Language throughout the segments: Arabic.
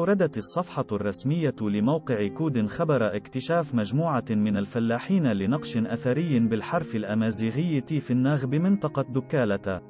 أوردت الصفحة الرسمية لموقع كود خبر اكتشاف مجموعة من الفلاحين لنقش أثري بالحرف الأمازيغي تي في الناغ بمنطقة دكالة،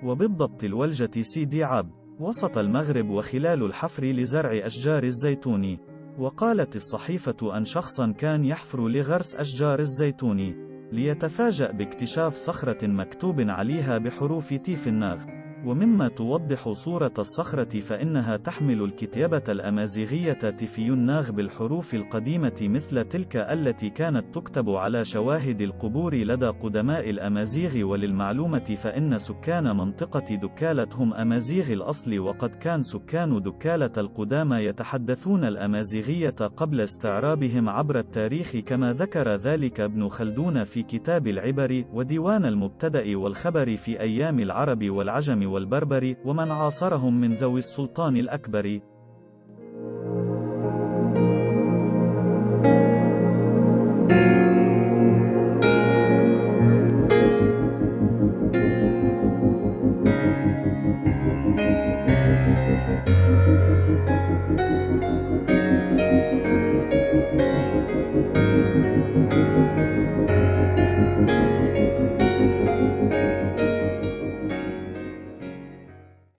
وبالضبط الولجة سيدي عب، وسط المغرب، وخلال الحفر لزرع أشجار الزيتون. وقالت الصحيفة أن شخصا كان يحفر لغرس أشجار الزيتون، ليتفاجأ باكتشاف صخرة مكتوب عليها بحروف تي في الناغ. ومما توضح صورة الصخرة فإنها تحمل الكتابة الأمازيغية تيفي الناغ بالحروف القديمة مثل تلك التي كانت تكتب على شواهد القبور لدى قدماء الأمازيغ. وللمعلومة فإن سكان منطقة دكالة هم أمازيغ الأصل، وقد كان سكان دكالة القدامى يتحدثون الأمازيغية قبل استعرابهم عبر التاريخ، كما ذكر ذلك ابن خلدون في كتاب العبر، وديوان المبتدأ والخبر في أيام العرب والعجم والبربر، ومن عاصرهم من ذوي السلطان الأكبر.